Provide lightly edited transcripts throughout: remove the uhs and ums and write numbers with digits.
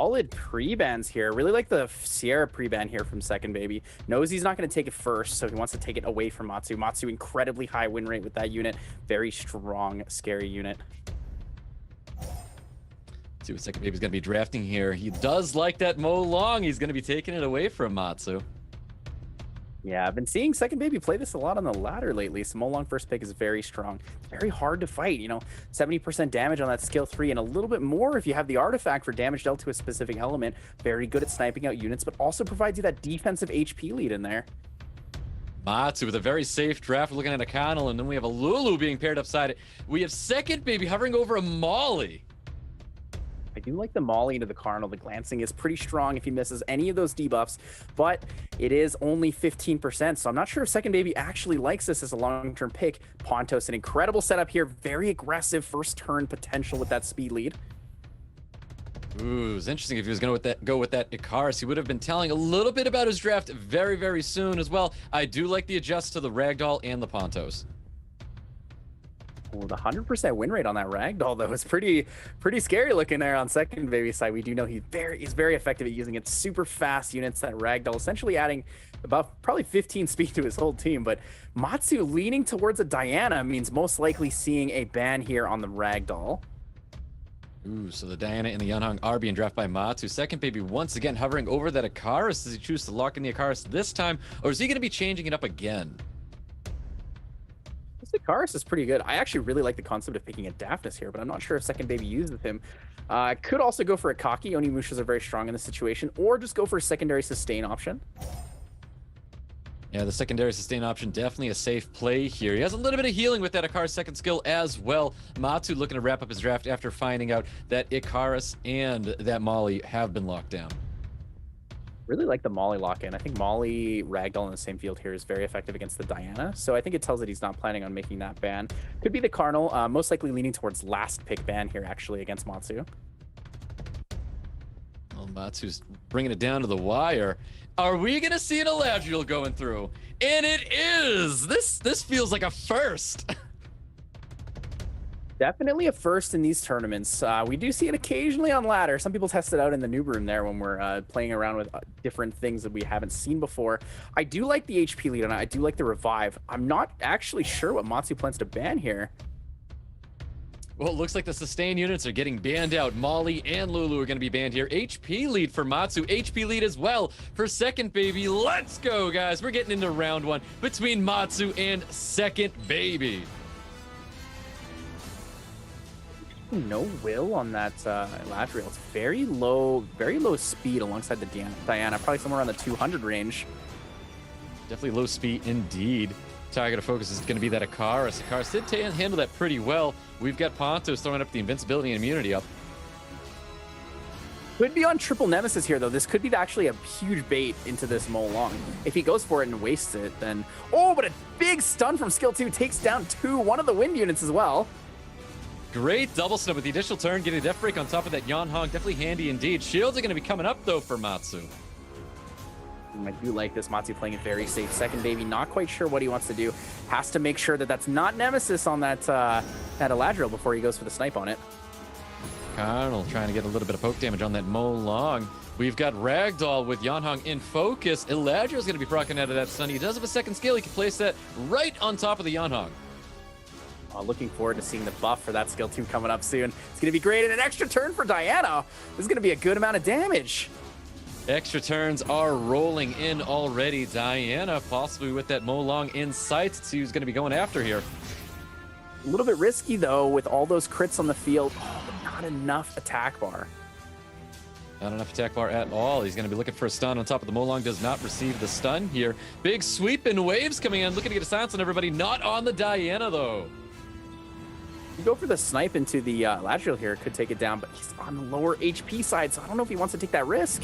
solid pre-bans here. Really like the Sierra pre-ban here from SECONDBABY. Knows he's not going to take it first, so he wants to take it away from MATSU. MATSU, incredibly high win rate with that unit. Very strong, scary unit. See what SECONDBABY's going to be drafting here. He does like that Mo Long. He's going to be taking it away from MATSU. Yeah, I've been seeing SECONDBABY play this a lot on the ladder lately. So Mo Long first pick is very strong. Very hard to fight, you know, 70% damage on that skill 3 and a little bit more if you have the artifact for damage dealt to a specific element. Very good at sniping out units, but also provides you that defensive HP lead in there. MATSU with a very safe draft. We're looking at a Connell, and then we have a Lulu being paired upside it. We have SECONDBABY hovering over a Molly. I do like the Molly into the Cardinal. The glancing is pretty strong if he misses any of those debuffs, but it is only 15%, so I'm not sure if SECONDBABY actually likes this as a long-term pick. Pontos, an incredible setup here. Very aggressive first turn potential with that speed lead. Ooh, it was interesting if he was going to go with that Icarus. He would have been telling a little bit about his draft very, very soon as well. I do like the adjust to the Ragdoll and the Pontos. Well, the 100% win rate on that Ragdoll, though, is pretty scary looking there on SECONDBABY's side. We do know he's very effective at using it. Super fast units, that Ragdoll, essentially adding about probably 15 speed to his whole team. But MATSU leaning towards a Diana means most likely seeing a ban here on the Ragdoll. Ooh, so the Diana and the Yunhong are being drafted by MATSU. SECONDBABY once again hovering over that Icarus. Does he choose to lock in the Icarus this time, or is he going to be changing it up again? This Icarus is pretty good. I actually really like the concept of picking a Daphnis here, but I'm not sure if SECONDBABY uses him. Could also go for a Kaki. Onimushas are very strong in this situation, or just go for a secondary sustain option. Yeah, the secondary sustain option, definitely a safe play here. He has a little bit of healing with that Icarus second skill as well. MATSU looking to wrap up his draft after finding out that Icarus and that Molly have been locked down. Really like the Molly lock-in. I think Molly Ragdoll in the same field here is very effective against the Diana, so I think it tells that he's not planning on making that ban. Could be the Cardinal, most likely leaning towards last pick ban here actually against MATSU. Well, MATSU's bringing it down to the wire. Are we going to see an Eladriel going through? And it is! This feels like a first. Definitely a first in these tournaments. We do see it occasionally on ladder. Some people test it out in the noob room there when we're playing around with different things that we haven't seen before. I do like the HP lead on it. I do like the revive. I'm not actually sure what MATSU plans to ban here. Well, it looks like the sustain units are getting banned out. Molly and Lulu are going to be banned here. HP lead for MATSU. HP lead as well for SECONDBABY. Let's go, guys. We're getting into round one between MATSU and SECONDBABY. No will on that Eladriel. It's very low speed alongside the Diana. Probably somewhere around the 200 range. Definitely low speed indeed. Target of focus is going to be that Icarus. Icarus did handle that pretty well. We've got Pontos throwing up the invincibility and immunity up. Could be on triple nemesis here, though. This could be actually a huge bait into this Mo Long. If he goes for it and wastes it, then... Oh, but a big stun from skill 2 takes down one of the wind units as well. Great double stun with the additional turn, getting a death break on top of that Yunhong. Definitely handy indeed. Shields are going to be coming up, though, for MATSU. I do like this. MATSU playing it very safe. SECONDBABY, not quite sure what he wants to do. Has to make sure that that's not Nemesis on that Eladriel before he goes for the snipe on it. Connell trying to get a little bit of poke damage on that Mo Long. We've got Ragdoll with Yunhong in focus. Eladriel's going to be proccing out of that stun. He does have a second skill. He can place that right on top of the Yunhong. Looking forward to seeing the buff for that skill 2 coming up soon. It's going to be great. And an extra turn for Diana. This is going to be a good amount of damage. Extra turns are rolling in already. Diana possibly with that Mo Long in sight. Let's see who's going to be going after here. A little bit risky, though, with all those crits on the field. Oh, but not enough attack bar. Not enough attack bar at all. He's going to be looking for a stun on top of the Mo Long. Does not receive the stun here. Big sweep and waves coming in. Looking to get a silence on everybody. Not on the Diana, though. You go for the snipe into the Eladriel here. Could take it down, but he's on the lower HP side, so I don't know if he wants to take that risk.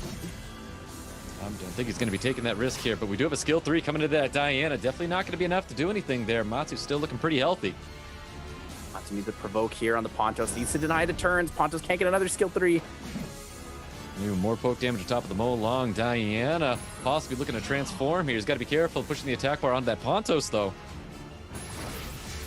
I don't think he's going to be taking that risk here, but we do have a skill 3 coming to that Diana. Definitely not going to be enough to do anything there. MATSU's still looking pretty healthy. MATSU needs to provoke here on the Pontos. Needs to deny the turns. Pontos can't get another skill 3. Even more poke damage on top of the Mo Long. Diana possibly looking to transform here. He's got to be careful pushing the attack bar onto that Pontos, though.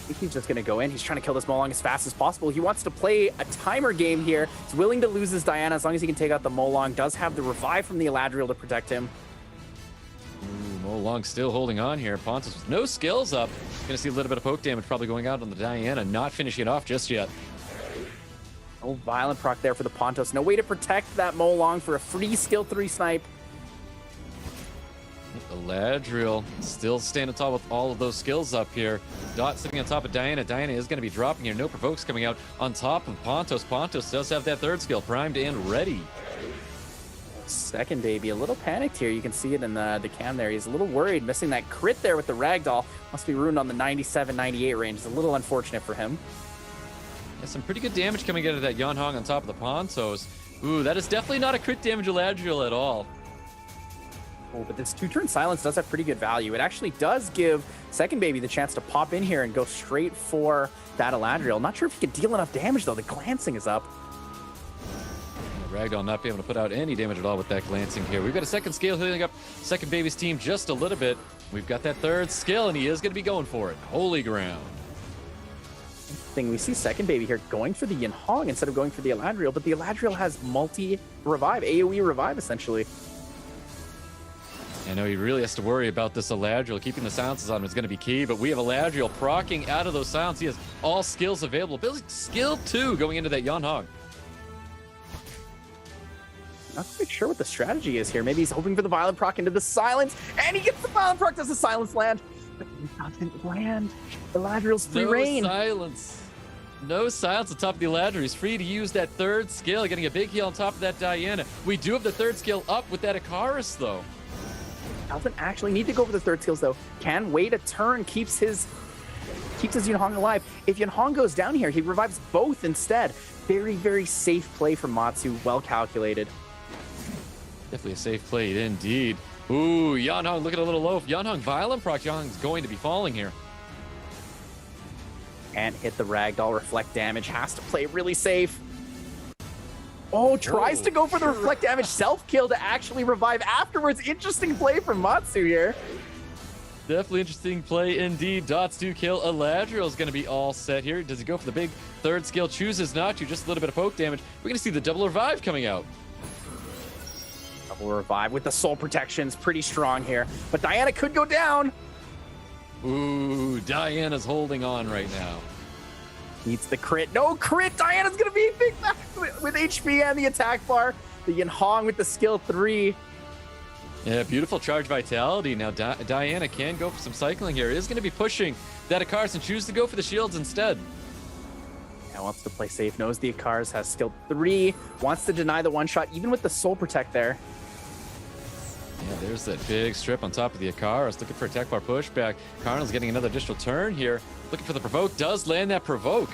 think he's just going to go in. He's trying to kill this Molong as fast as possible. He wants to play a timer game here. He's willing to lose his Diana as long as he can take out the Molong. Does have the revive from the Eladriel to protect him. Ooh, Molong still holding on here. Pontos with no skills up. Gonna see a little bit of poke damage probably going out on the Diana, not finishing it off just yet. Oh, violent proc there for the Pontos. No way to protect that Molong for a free skill 3 snipe. Eladriel still staying on top with all of those skills up here. Dot sitting on top of Diana. Diana is going to be dropping here. No provokes coming out on top of Pontos. Pontos does have that third skill primed and ready. Second baby, a little panicked here. You can see it in the cam there. He's a little worried, missing that crit there with the Ragdoll. Must be ruined on the 97, 98 range. It's a little unfortunate for him. Yeah, some pretty good damage coming out of that Yonhong on top of the Pontos. Ooh, that is definitely not a crit damage Eladriel at all. Oh, but this 2-turn silence does have pretty good value. It actually does give Second Baby the chance to pop in here and go straight for that Eladriel. Not sure if he can deal enough damage, though. The glancing is up. Ragdoll not be able to put out any damage at all with that glancing here. We've got a second skill healing up Second Baby's team just a little bit. We've got that third skill, and he is going to be going for it. Holy ground. We see Second Baby here going for the Yinhong instead of going for the Eladriel, but the Eladriel has multi-revive, AoE revive, essentially. I know he really has to worry about this Eladriel. Keeping the silences on him is going to be key, but we have Eladriel proccing out of those silences. He has all skills available. Building skill 2 going into that Yonhong. Not quite sure what the strategy is here. Maybe he's hoping for the Violent Proc into the silence, and he gets the Violent Proc. Does the silence land? But it doesn't land. Eladriel's free reign. No silence. No silence on top of the Eladriel. He's free to use that third skill, getting a big heal on top of that Diana. We do have the third skill up with that Icarus, though. Doesn't actually need to go for the third skills, though. Can wait a turn, keeps his Yunhong alive. If Yunhong goes down here, he revives both instead. Very, very safe play from Matsu. Well calculated. Definitely a safe play indeed. Ooh, Yonhong looking a little low. If Yonhong Violent Proc, Yonhong's going to be falling here. Can't hit the Ragdoll. Reflect damage. Has to play really safe. Oh, tries to go for the reflect damage self-kill to actually revive afterwards. Interesting play from Matsu here. Definitely interesting play indeed. Dots do kill. Eladriel is going to be all set here. Does he go for the big third skill? Chooses not to. Just a little bit of poke damage. We're going to see the double revive coming out. Double revive with the soul protections. Pretty strong here. But Diana could go down. Ooh, Diana's holding on right now. Needs the crit. No crit. Diana's going to be big back with HP and the attack bar. The Yinhong with the skill 3. Yeah, beautiful charge vitality. Now Diana can go for some cycling here. Is going to be pushing that Icarus and choose to go for the shields instead. Yeah, wants to play safe. Knows the Icarus has skill 3. Wants to deny the one-shot, even with the soul protect there. Yeah, there's that big strip on top of the Icarus. Looking for attack bar pushback. Cardinal's getting another additional turn here. Looking for the provoke. Does land that provoke.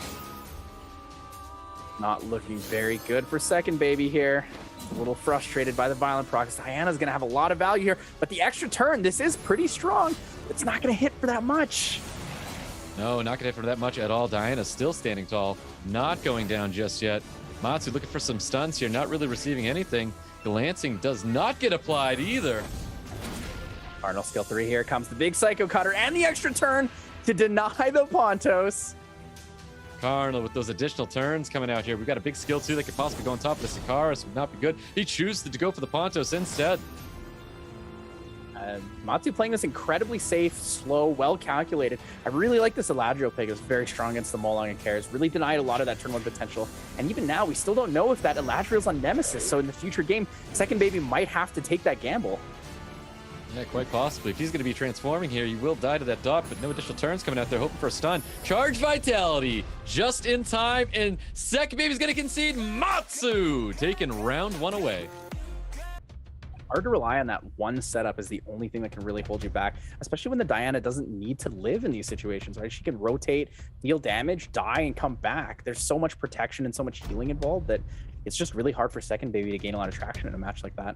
Not looking very good for Second Baby here. A little frustrated by the Violent Proc. Diana's going to have a lot of value here, but the extra turn, this is pretty strong. It's not going to hit for that much. No, not going to hit for that much at all. Diana's still standing tall. Not going down just yet. Matsu looking for some stuns here. Not really receiving anything. Glancing does not get applied either. Cardinal skill 3 here comes the big Psycho Cutter and the extra turn to deny the Pontos. Cardinal with those additional turns coming out here. We've got a big skill 2 that could possibly go on top of this Icarus. Would not be good. He chooses to go for the Pontos instead. Matsu playing this incredibly safe, slow, well calculated. I really like this Eladriel pick. It was very strong against the Molong and Cares. Really denied a lot of that turn 1 potential. And even now, we still don't know if that Eladriel's on Nemesis. So in the future game, Second Baby might have to take that gamble. Yeah, quite possibly. If he's going to be transforming here, you will die to that dot, but no additional turns coming out there, hoping for a stun. Charge Vitality, just in time, and Second Baby's going to concede. Matsu taking round 1 away. Hard to rely on that one setup is the only thing that can really hold you back, especially when the Diana doesn't need to live in these situations, right? She can rotate, deal damage, die, and come back. There's so much protection and so much healing involved that it's just really hard for Second Baby to gain a lot of traction in a match like that.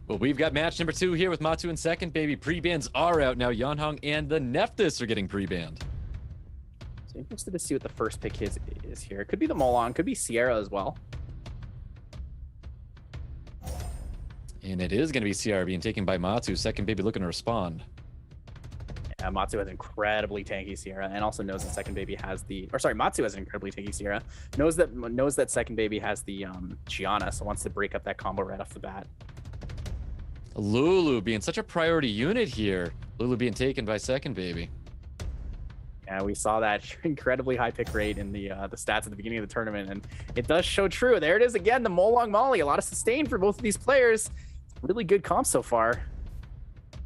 Well, we've got match number 2 here with Matsu and Second Baby. Pre-bans are out now. Yonhong and the Nephthys are getting pre-banned. So interested to see what the first pick is here. It could be the Molong, could be Sierra as well. And it is going to be CR being taken by Matsu. Second Baby looking to respond. Yeah, Matsu has incredibly tanky Sierra, and also knows that Second Baby has the, or sorry, Matsu has an incredibly tanky Sierra. Knows that Second Baby has the Gianna, so wants to break up that combo right off the bat. Lulu being such a priority unit here. Lulu being taken by Second Baby. Yeah, we saw that incredibly high pick rate in the stats at the beginning of the tournament, and it does show true. There it is again, the Molong Molly. A lot of sustain for both of these players. Really good comp so far.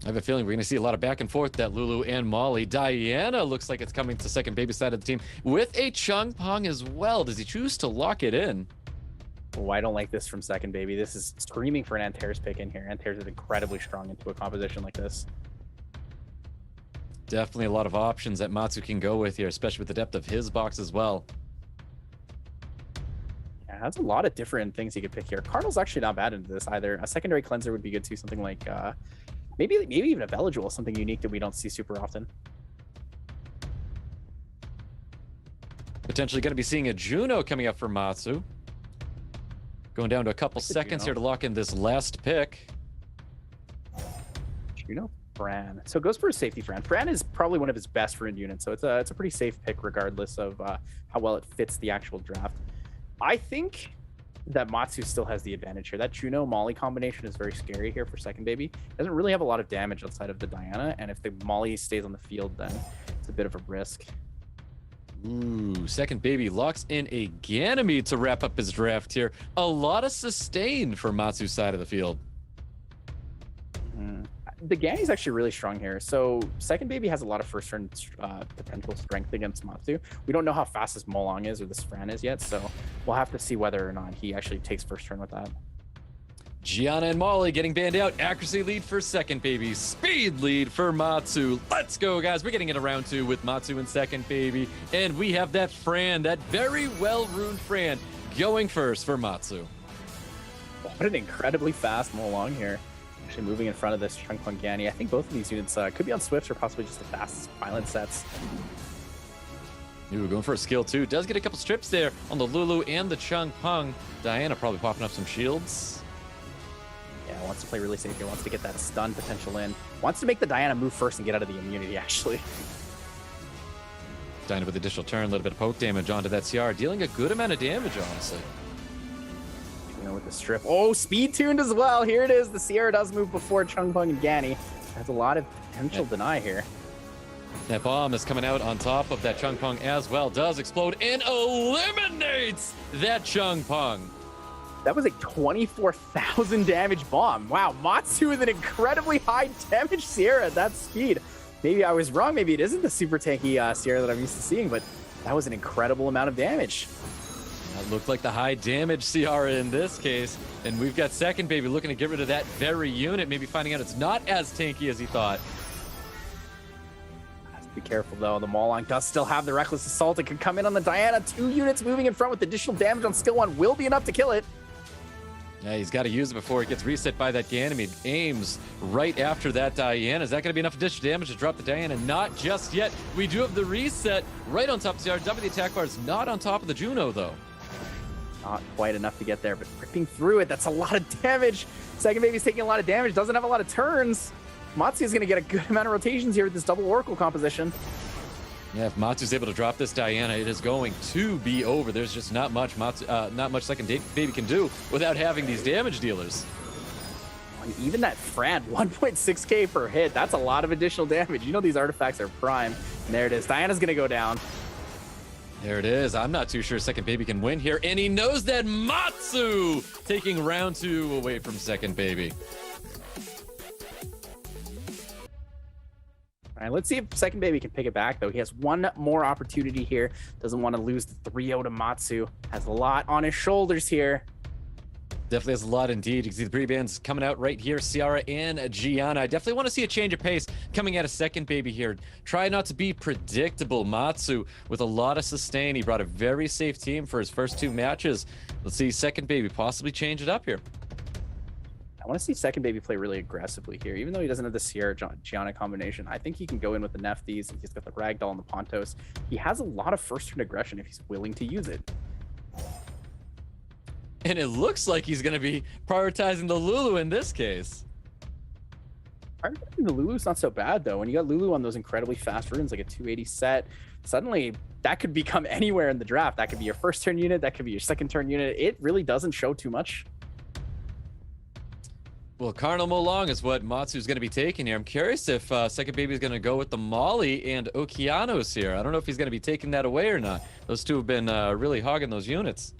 I have a feeling we're going to see a lot of back and forth, that Lulu and Molly. Diana looks like it's coming to Second Baby side of the team with a Chung Pong as well. Does he choose to lock it in? Oh, I don't like this from Second Baby. This is screaming for an Antares pick in here. Antares is incredibly strong into a composition like this. Definitely a lot of options that Matsu can go with here, especially with the depth of his box as well. Yeah, that's a lot of different things he could pick here. Cardinal's actually not bad into this either. A secondary cleanser would be good too. Something like maybe even a Velajuel, something unique that we don't see super often. Potentially going to be seeing a Juno coming up for Matsu. Going down to a couple seconds here to lock in this last pick. Juno, Fran. So it goes for a safety Fran. Fran is probably one of his best ruined units, so it's a pretty safe pick regardless of how well it fits the actual draft. I think that Matsu still has the advantage here. That Juno Molly combination is very scary here for Second Baby. Doesn't really have a lot of damage outside of the Diana, and if the Molly stays on the field, then it's a bit of a risk. Ooh, Second Baby locks in a Ganymede to wrap up his draft here. A lot of sustain for Matsu's side of the field. The Ganny is actually really strong here. So Second Baby has a lot of first turn potential strength against Matsu. We don't know how fast this Molong is or this Fran is yet, so we'll have to see whether or not he actually takes first turn with that. Gianna and Molly getting banned out. Accuracy lead for Second Baby. Speed lead for Matsu. Let's go, guys. We're getting into round 2 with Matsu and Second Baby. And we have that Fran, that very well-ruined Fran, going first for Matsu. What an incredibly fast Molong here. Actually moving in front of this Chung Pong Ganny. I think both of these units could be on Swifts or possibly just the fastest violent sets. Ooh, going for a skill too. Does get a couple strips there on the Lulu and the Chung Pong. Diana probably popping up some shields. Yeah, wants to play really safe here. Wants to get that stun potential in. Wants to make the Diana move first and get out of the immunity, actually. Diana with additional turn, a little bit of poke damage onto that CR. Dealing a good amount of damage, honestly. With the strip. Oh, speed tuned as well. Here it is. The Sierra does move before Chung Pong and Ganny. Has a lot of potential deny here. That bomb is coming out on top of that Chung Pong as well. Does explode and eliminates that Chung Pong. That was a 24,000 damage bomb. Wow, Matsu with an incredibly high damage Sierra at that speed. Maybe I was wrong. Maybe it isn't the super tanky Sierra that I'm used to seeing, but that was an incredible amount of damage. That looked like the high damage Ciara in this case. And we've got Second Baby looking to get rid of that very unit, maybe finding out it's not as tanky as he thought. Has to be careful though. The Molong does still have the Reckless Assault. It could come in on the Diana. 2 units moving in front with additional damage on skill 1 will be enough to kill it. Yeah, he's got to use it before it gets reset by that Ganymede. Aims right after that Diana. Is that going to be enough additional damage to drop the Diana? Not just yet. We do have the reset right on top of the CR. W the attack bar is not on top of the Juno though. Not quite enough to get there, but ripping through it, that's a lot of damage. Second Baby's taking a lot of damage, doesn't have a lot of turns. Matsu is going to get a good amount of rotations here with this double Oracle composition. Yeah, if Matsu's able to drop this Diana, it is going to be over. There's just not much Second Baby can do without having these damage dealers. And even that Fran, 1.6k per hit, that's a lot of additional damage. You know these artifacts are prime. And there it is. Diana's going to go down. There it is. I'm not too sure Second Baby can win here, and he knows that. Matsu taking round 2 away from Second Baby. All right, let's see if Second Baby can pick it back, though. He has one more opportunity here. Doesn't want to lose the 3-0 to Matsu. Has a lot on his shoulders here. Definitely has a lot indeed. You can see the pre-bans coming out right here. Ciara and Gianna. I definitely want to see a change of pace coming out of Second Baby here. Try not to be predictable. Matsu with a lot of sustain. He brought a very safe team for his first 2 matches. Let's see Second Baby possibly change it up here. I want to see Second Baby play really aggressively here. Even though he doesn't have the Sierra Gianna combination, I think he can go in with the Nephthys. He's got the Ragdoll and the Pontos. He has a lot of first turn aggression if he's willing to use it. And it looks like he's going to be prioritizing the Lulu in this case. The Lulu's not so bad though. When you got Lulu on those incredibly fast runes, like a 280 set, suddenly that could become anywhere in the draft. That could be your first turn unit, that could be your second turn unit. It really doesn't show too much. Well, Carnal Molong is what Matsu's going to be taking here. I'm curious if Second Baby is going to go with the Molly and Okeanos here. I don't know if he's going to be taking that away or not. Those two have been really hogging those units.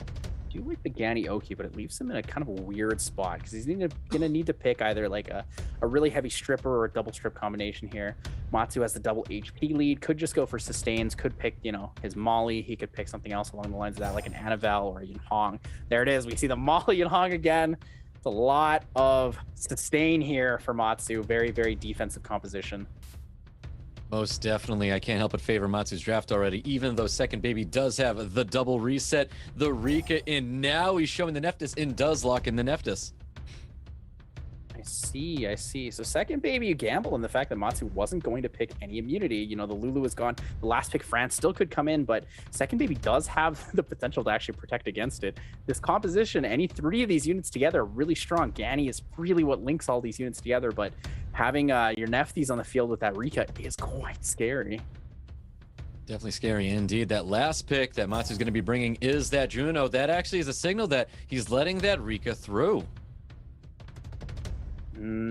I do like the Ganny Oki, but it leaves him in a kind of a weird spot because he's gonna need to pick either like a really heavy stripper or a double strip combination here. Matsu has the double HP lead, could just go for sustains, could pick, you know, his Molly. He could pick something else along the lines of that, like an Anavel or a Yunhong. There it is. We see the Molly Yunhong again. It's a lot of sustain here for Matsu. Very, very defensive composition. Most definitely. I can't help but favor Matsu's draft already, even though Second Baby does have the double reset, the Rika, and now he's showing the Nephthys and does lock in the Nephthys. I see. So Second Baby, you gamble in the fact that Matsu wasn't going to pick any immunity. You know, the Lulu is gone. The last pick, France, still could come in, but Second Baby does have the potential to actually protect against it. This composition, any three of these units together are really strong. Ganny is really what links all these units together, but having your Nephthys on the field with that Rika is quite scary. Definitely scary indeed. That last pick that Matsu's going to be bringing is that Juno. That actually is a signal that he's letting that Rika through.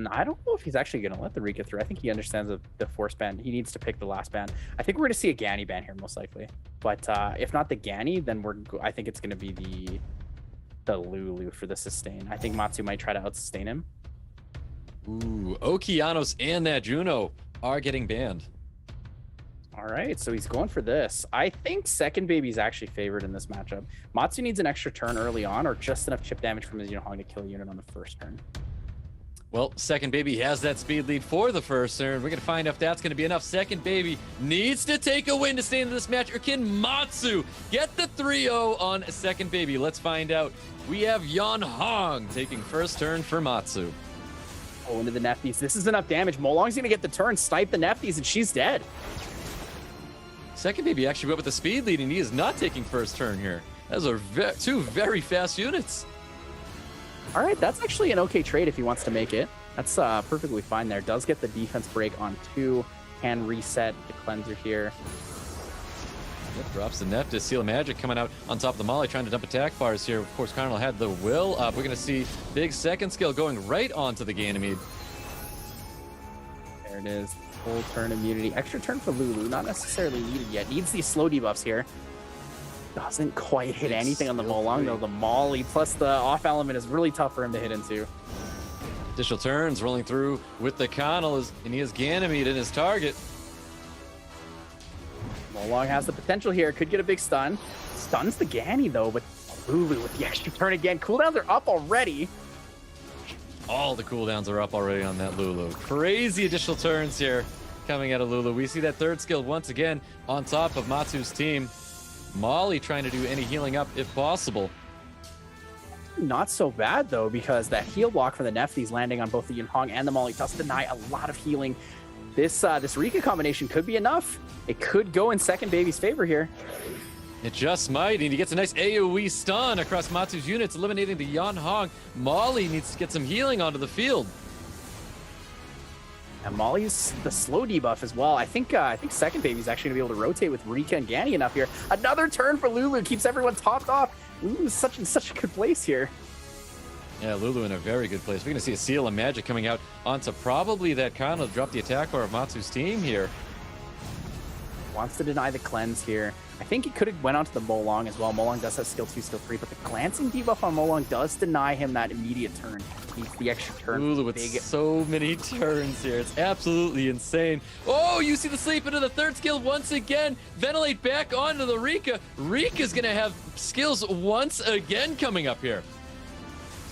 I don't know if he's actually going to let the Rika through. I think he understands the force ban. He needs to pick the last ban. I think we're going to see a Ganny ban here, most likely. But if not the Ganny, then I think it's going to be the Lulu for the sustain. I think Matsu might try to out-sustain him. Ooh, Okeanos and that Juno are getting banned. All right, so he's going for this. I think Second Baby's actually favored in this matchup. Matsu needs an extra turn early on or just enough chip damage from his Yunhong to kill a unit on the first turn. Well, Second Baby has that speed lead for the first turn. We're going to find out if that's going to be enough. Second Baby needs to take a win to stay in this match, or can Matsu get the 3-0 on Second Baby? Let's find out. We have Yunhong taking first turn for Matsu. Oh, into the Nephthys. This is enough damage. Molong's going to get the turn, snipe the Nephthys, and she's dead. Second Baby actually went with the speed lead, and he is not taking first turn here. Those are two very fast units. All right, that's actually an okay trade if he wants to make it. That's perfectly fine there. Does get the defense break on 2. Can reset the cleanser here. Yep, drops the Nephthys. Seal of Magic coming out on top of the Molly, trying to dump attack bars here. Of course, Cardinal had the will up. We're going to see big second skill going right onto the Ganymede. There it is. Full turn immunity. Extra turn for Lulu. Not necessarily needed yet. Needs these slow debuffs here. Doesn't quite hit anything on the Molong, though. The Molly plus the off element is really tough for him to hit into. Additional turns rolling through with the Connell, and he has Ganymede in his target. Molong has the potential here. Could get a big stun. Stuns the Ganny, though, but Lulu with the extra turn again. Cooldowns are up already. All the cooldowns are up already on that Lulu. Crazy additional turns here coming out of Lulu. We see that third skill once again on top of Matsu's team. Molly trying to do any healing up if possible. Not so bad, though, because that heal block for the Nephthys landing on both the Yunhong and the Molly does deny a lot of healing. This Rika combination could be enough. It could go in Second Baby's favor here. It just might, and he gets a nice AoE stun across Matsu's units, eliminating the Yunhong. Molly needs to get some healing onto the field. And Molly's the slow debuff as well. I think Second Baby's actually gonna be able to rotate with Rika and Ganny enough here. Another turn for Lulu keeps everyone topped off. Lulu's in such a good place here. Yeah, Lulu in a very good place. We're gonna see a Seal of Magic coming out onto probably that Kano to drop the attack bar of Matsu's team here. Wants to deny the cleanse here. I think he could have went onto the Molong as well. Molong does have skill 2, skill 3, but the glancing debuff on Molong does deny him that immediate turn. Needs the extra turn. Lulu with so many turns here. It's absolutely insane. Oh, you see the sleep into the third skill once again. Ventilate back onto the Rika. Rika's gonna have skills once again coming up here.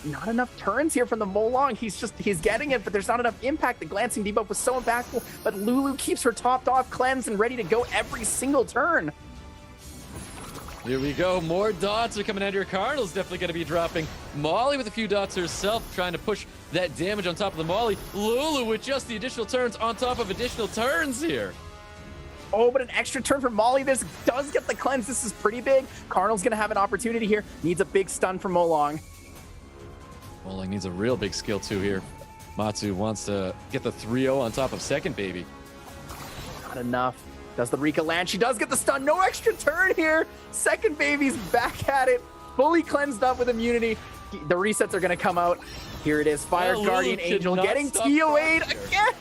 Not enough turns here from the Molong. He's getting it, but there's not enough impact. The glancing debuff was so impactful, but Lulu keeps her topped off, cleansed, and ready to go every single turn. Here we go. More dots are coming out here. Cardinal's definitely going to be dropping. Molly with a few dots herself, trying to push that damage on top of the Molly. Lulu with just the additional turns on top of additional turns here. Oh, but an extra turn for Molly. This does get the cleanse. This is pretty big. Cardinal's going to have an opportunity here. Needs a big stun from Molong. Molong needs a real big skill too here. Matsu wants to get the 3-0 on top of Second Baby. Not enough. Does the Rika land? She does get the stun. No extra turn here. Second Baby's back at it. Fully cleansed up with immunity. The resets are going to come out. Here it is. Fire Guardian Angel getting TOA'd again.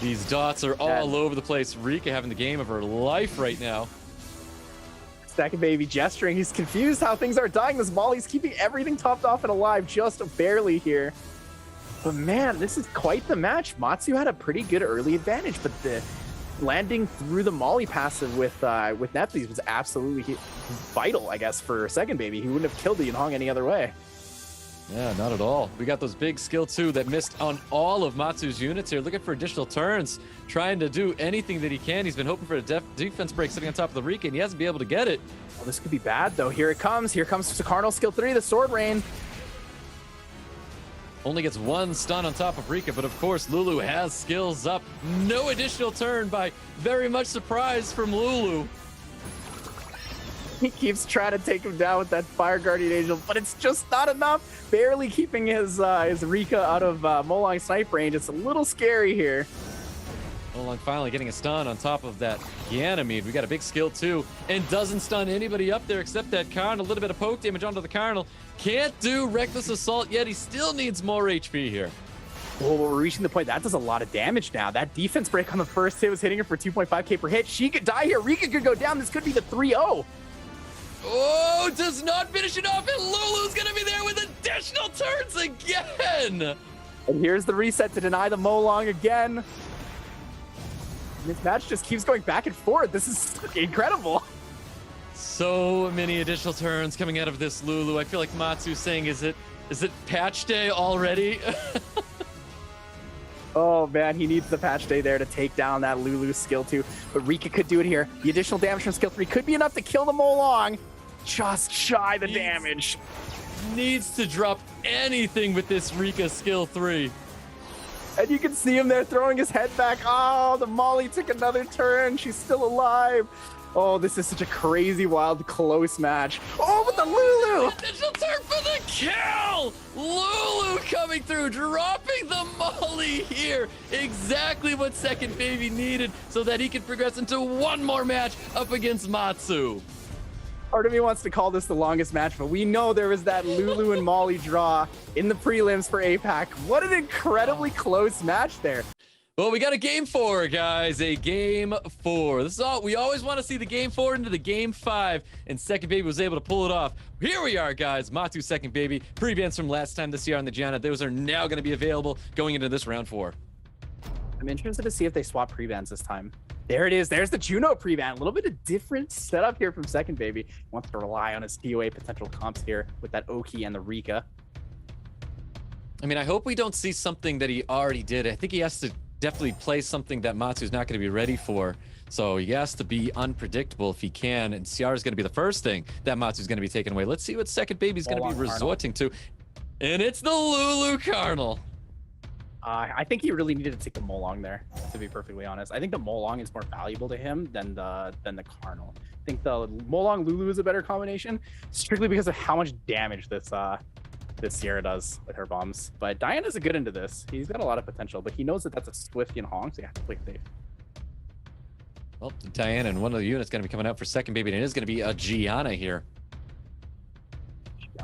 These dots are all over the place. Rika having the game of her life right now. Second Baby gesturing. He's confused how things are dying. This Molly's keeping everything topped off and alive just barely here. But man, this is quite the match. Matsu had a pretty good early advantage, but the landing through the Molly passive with Neptune was absolutely vital, I guess, for Second Baby. He wouldn't have killed the Yunhong any other way. Yeah, not at all. We got those big skill 2 that missed on all of Matsu's units here, looking for additional turns, trying to do anything that he can. He's been hoping for a defense break sitting on top of the Rika, and he hasn't been able to get it. Oh, this could be bad, though. Here it comes. Here comes Carnal skill 3, the Sword Rain. Only gets 1 stun on top of Rika, but of course, Lulu has skills up. No additional turn by very much surprise from Lulu. He keeps trying to take him down with that Fire Guardian Angel, but it's just not enough. Barely keeping his Rika out of Molong's snipe range. It's a little scary here. Molong finally getting a stun on top of that Ganymede. We got a big skill 2 and doesn't stun anybody up there except that Karn. A little bit of poke damage onto the Karnal. Can't do Reckless Assault yet. He still needs more HP here. Oh, we're reaching the point. That does a lot of damage now. That defense break on the first hit was hitting her for 2.5k per hit. She could die here. Rika could go down. This could be the 3-0. Oh, does not finish it off, and Lulu's gonna be there with additional turns again. And here's the reset to deny the Molong again. And this match just keeps going back and forth. This is incredible. So many additional turns coming out of this Lulu. I feel like Matsu's saying, is it patch day already? Oh man, he needs the patch day there to take down that Lulu skill 2. But Rika could do it here. The additional damage from skill 3 could be enough to kill the Molong. Just shy the damage. Needs to drop anything with this Rika skill 3. And you can see him there throwing his head back. Oh, the Molly took another turn. She's still alive. Oh, this is such a crazy, wild, close match. Oh, with the Lulu! Additional turn for the kill! Lulu coming through, dropping the Molly here. Exactly what Second Baby needed so that he could progress into one more match up against Matsu. Part of me wants to call this the longest match, but we know there was that Lulu and Molly draw in the prelims for APAC. What an incredibly close match there. Well, we got a game 4, guys. A game 4. This is all we always want to see, the game 4 into the game 5, and Second Baby was able to pull it off. Here we are, guys. Matsu Second Baby pre-bans from last time this year on the Gianna. Those are now going to be available going into this round 4. I'm interested to see if they swap pre-bans this time. There it is. There's the Juno pre-ban. A little bit of different setup here from Second Baby. Wants to rely on his TOA potential comps here with that Oki and the Rika. I mean, I hope we don't see something that he already did. I think he has to definitely play something that Matsu's not going to be ready for. So he has to be unpredictable if he can. And Ciara is going to be the first thing that Matsu's going to be taking away. Let's see what Second Baby's going to be resorting to. And it's the Lulu Carnal. I think he really needed to take the Molong there, to be perfectly honest. I think the Molong is more valuable to him than the Carnal. I think the Molong Lulu is a better combination, strictly because of how much damage this Ciara does with her bombs. But Diana's a good into this. He's got a lot of potential, but he knows that that's a Swift Yunhong, so you have to play safe. Well, Diana and one of the units going to be coming out for Second Baby, and it is going to be a Gianna here.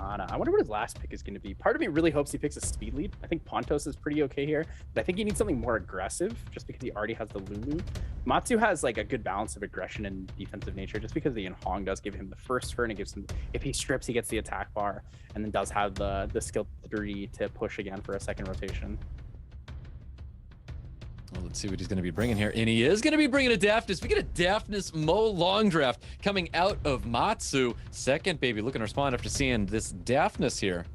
I wonder what his last pick is going to be. Part of me really hopes he picks a speed lead. I think Pontos is pretty okay here, but I think he needs something more aggressive just because he already has the Lulu. Matsu has like a good balance of aggression and defensive nature just because the Yunhong does give him the first turn. It gives him, if he strips, he gets the attack bar and then does have the skill 3 to push again for a second rotation. Well, let's see what he's going to be bringing here. And he is going to be bringing a Daphnis. We get a Daphnis Molong draft coming out of Matsu. Second Baby looking to respond after seeing this Daphnis here.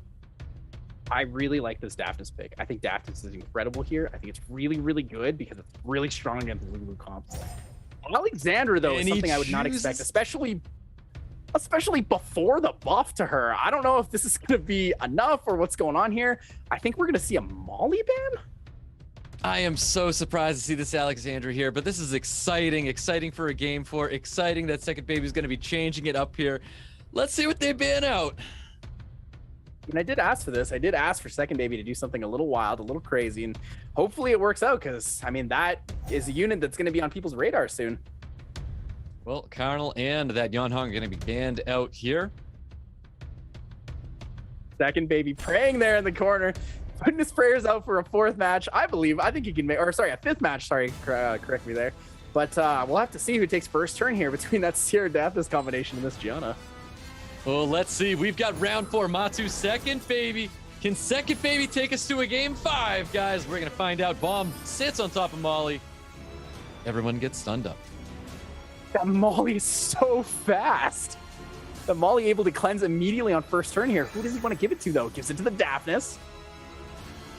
I really like this Daphnis pick. I think Daphnis is incredible here. I think it's really, really good because it's really strong against Lulu comps. Alexandra, though, is something I would not expect, especially before the buff to her. I don't know if this is going to be enough or what's going on here. I think we're going to see a Molly ban. I am so surprised to see this Alexandra here, but this is exciting for a game 4. Exciting that Second Baby is going to be changing it up here. Let's see what they ban out. And I did ask for this. I did ask for Second Baby to do something a little wild, a little crazy, and hopefully it works out because, I mean, that is a unit that's going to be on people's radar soon. Well, Carnal and that Yeonhong are going to be banned out here. Second Baby praying there in the corner, putting his prayers out for a fourth match. I think he can make, or sorry, a fifth match. Sorry, correct me there. But we'll have to see who takes first turn here between that Sierra Daphnis combination and this Gianna. Well, let's see. We've got round 4. MATSU, Second Baby. Can Second Baby take us to a game 5, guys? We're going to find out. Bomb sits on top of Molly. Everyone gets stunned up. That Molly is so fast. The Molly able to cleanse immediately on first turn here. Who does he want to give it to, though? Gives it to the Daphnis.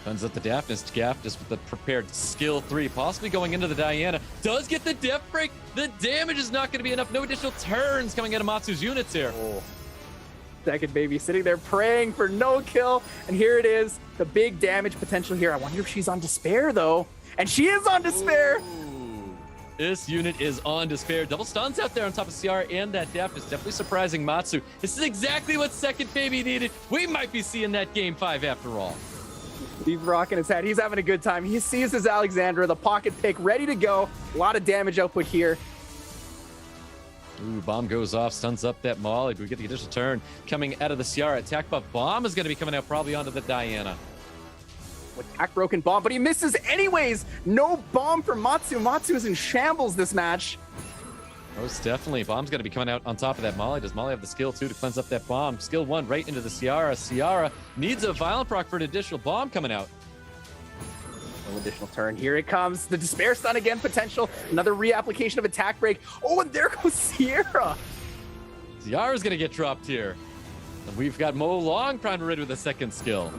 Guns up the Daphnis. Daphnis with the prepared skill 3, possibly going into the Diana. Does get the death break. The damage is not going to be enough. No additional turns coming out of Matsu's units here. Oh. Second Baby sitting there praying for no kill. And here it is. The big damage potential here. I wonder if she's on Despair, though. And she is on Despair. Ooh. This unit is on Despair. Double stuns out there on top of Ciara and that Daphnis. Definitely surprising Matsu. This is exactly what Second Baby needed. We might be seeing that game 5 after all. He's rocking his head. He's having a good time. He sees his Alexandra, the pocket pick, ready to go. A lot of damage output here. Ooh, bomb goes off, stuns up that Molly. We get the additional turn coming out of the Ciara. Attack buff bomb is going to be coming out probably onto the Diana. Attack broken bomb, but he misses anyways. No bomb for Matsu. Matsu is in shambles this match. Most definitely. Bomb's going to be coming out on top of that Molly. Does Molly have the skill 2 to cleanse up that bomb? Skill 1 right into the Ciara. Ciara needs a violent proc for an additional bomb coming out. No additional turn. Here it comes. The Despair stun again, potential. Another reapplication of attack break. Oh, and there goes Sierra. Ciara's going to get dropped here. And we've got Mo Long primed ready with a second skill.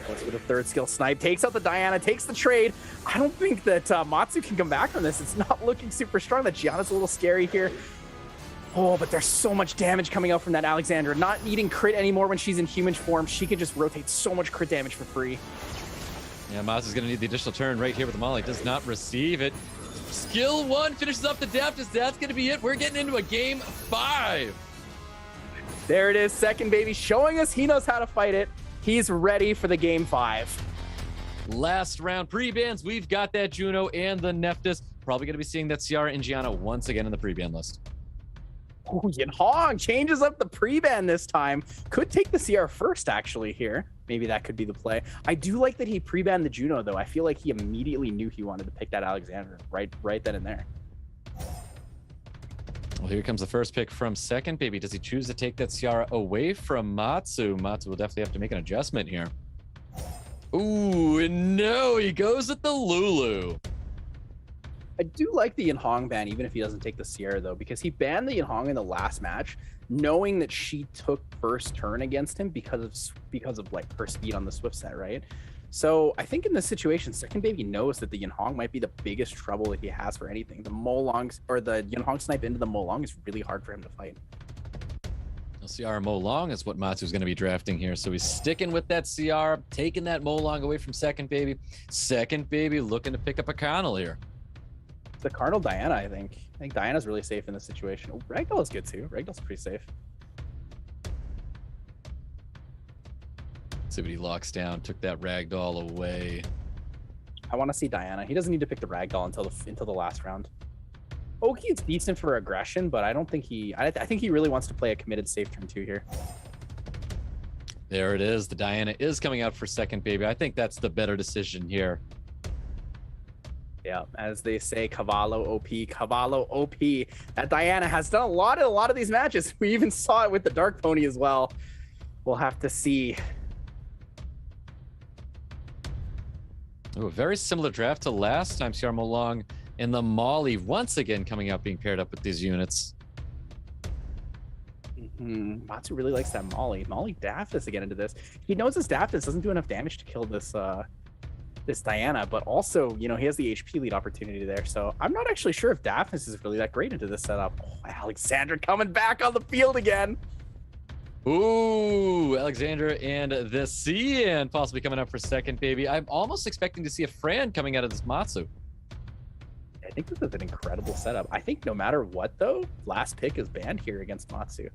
Goes with a third skill. Snipe takes out the Diana, takes the trade. I don't think that Matsu can come back from this. It's not looking super strong. That Gianna's a little scary here. Oh, but there's so much damage coming out from that Alexandra. Not needing crit anymore when she's in human form. She can just rotate so much crit damage for free. Yeah, Matsu's going to need the additional turn right here with the Molly. Does not receive it. Skill 1 finishes up the Daphnis. That's going to be it. We're getting into a game 5. There it is. Second Baby showing us he knows how to fight it. He's ready for the game 5. Last round pre-bans. We've got that Juno and the Nephthys. Probably going to be seeing that Ciara and Gianna once again in the pre-ban list. Oh, Yeonhong changes up the pre-ban this time. Could take the Ciara first, actually, here. Maybe that could be the play. I do like that he pre-banned the Juno, though. I feel like he immediately knew he wanted to pick that Alexandra right then and there. Well, here comes the first pick from Second Baby. Does he choose to take that Ciara away from Matsu? Matsu will definitely have to make an adjustment here. Ooh, and no, he goes with the Lulu. I do like the Yeonhong ban, even if he doesn't take the Sierra, though, because he banned the Yeonhong in the last match, knowing that she took first turn against him because of like her speed on the Swift set, right? So I think in this situation, Second Baby knows that the Yeonhong might be the biggest trouble that he has for anything. The Molongs or the Yeonhong snipe into the Molong is really hard for him to fight. Ciara Molong is what Matsu's going to be drafting here. So he's sticking with that Ciara, taking that Molong away from Second Baby. Second Baby looking to pick up a Connell here. The Cardinal Diana, I think. Diana's really safe in this situation. Oh, Ragdoll is good too. Ragdoll's pretty safe. See what he locks down. Took that Ragdoll away. I want to see Diana. He doesn't need to pick the Ragdoll until the last round. Oki is decent for aggression, but I don't think I think he really wants to play a committed safe turn 2 here. There it is. The Diana is coming out for Second Baby. I think that's the better decision here. Yeah, as they say, Cavallo OP, Cavallo OP. That Diana has done a lot of these matches. We even saw it with the Dark Pony as well. We'll have to see. Ooh, a very similar draft to last time. Ciara Molong and the Molly once again coming out being paired up with these units. Matsu really likes that Molly. Molly Daphnis again into this. He knows his Daphnis doesn't do enough damage to kill this this Diana, but also, you know, he has the HP lead opportunity there. So I'm not actually sure if Daphnis is really that great into this setup. Oh, Alexandra coming back on the field again. Ooh, Alexandra and the CN possibly coming up for Second Baby. I'm almost expecting to see a Fran coming out of this Matsu. I think this is an incredible setup. I think no matter what, though, last pick is banned here against Matsu.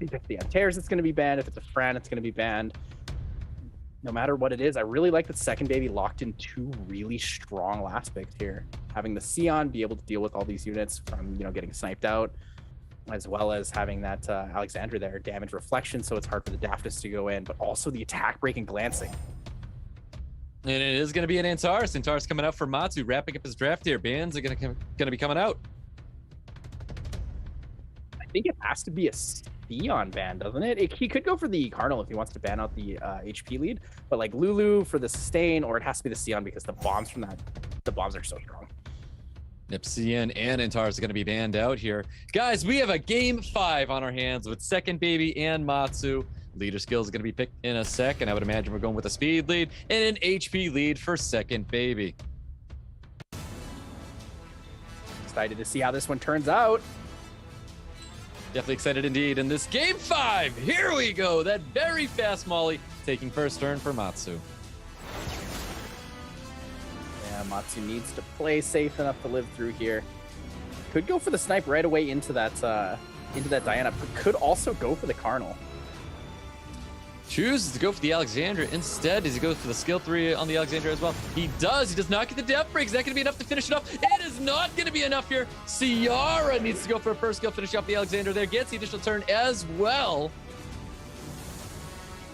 If it's the Antares, it's going to be banned. If it's a Fran, it's going to be banned. No matter what it is, I really like that Second Baby locked in two really strong last picks here. Having the Sion be able to deal with all these units from, getting sniped out, as well as having that Alexandra there, damage reflection, so it's hard for the Daphnis to go in, but also the attack breaking glancing. And it is going to be an Antares. Antares coming out for Matsu, wrapping up his draft here. Bans are going to be coming out. I think it has to be a Sion ban, doesn't it? He could go for the Cardinal if he wants to ban out the HP lead, but like Lulu for the sustain, or it has to be the Sion because the bombs from the bombs are so strong. Yep, Sion and Antares are going to be banned out here. Guys, we have a game 5 on our hands with Second Baby and Matsu. Leader skills are going to be picked in a second. I would imagine we're going with a speed lead and an HP lead for Second Baby. Excited to see how this one turns out. Definitely excited indeed. In this game 5, here we go. That very fast Molly taking first turn for Matsu. Yeah, Matsu needs to play safe enough to live through here. Could go for the snipe right away into that Diana, but could also go for the Cardinal. Chooses to go for the Alexandra instead. Does he go for the skill 3 on the Alexandra as well? He does. He does not get the death break. Is that going to be enough to finish it off? It is not going to be enough here. Ciara needs to go for a first skill, finish off the Alexandra there. Gets the additional turn as well.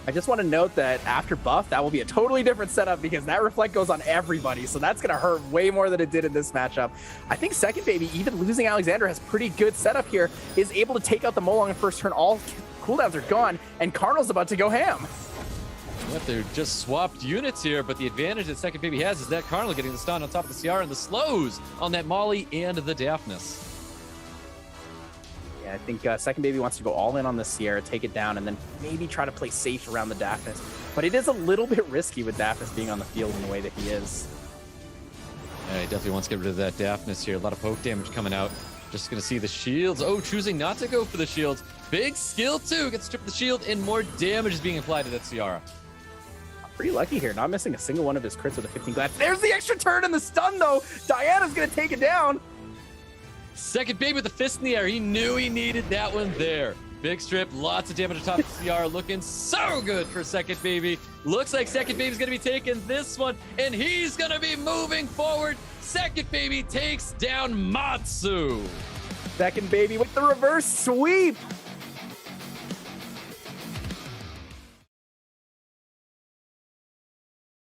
I just want to note that after buff, that will be a totally different setup because that reflect goes on everybody. So that's going to hurt way more than it did in this matchup. I think Second Baby, even losing Alexandra, has pretty good setup here. Is able to take out the Molong in first turn. All cooldowns are gone, and Cardinal's about to go ham. Yep, they're just swapped units here, but the advantage that Second Baby has is that Cardinal getting the stun on top of the Ciara and the slows on that Molly and the Daphnis. Yeah, I think Second Baby wants to go all in on the Sierra, take it down, and then maybe try to play safe around the Daphnis. But it is a little bit risky with Daphnis being on the field in the way that he is. Yeah, he definitely wants to get rid of that Daphnis here. A lot of poke damage coming out. Just going to see the shields. Oh, choosing not to go for the shields. Big skill, too. Gets stripped the shield, and more damage is being applied to that Ciara. Pretty lucky here. Not missing a single one of his crits with a 15 glance. There's the extra turn and the stun, though. Diana's going to take it down. Second Baby with the fist in the air. He knew he needed that one there. Big strip, lots of damage on top of Ciara. Looking so good for Second Baby. Looks like Second Baby's going to be taking this one, and he's going to be moving forward. Second Baby takes down Matsu. Second Baby with the reverse sweep.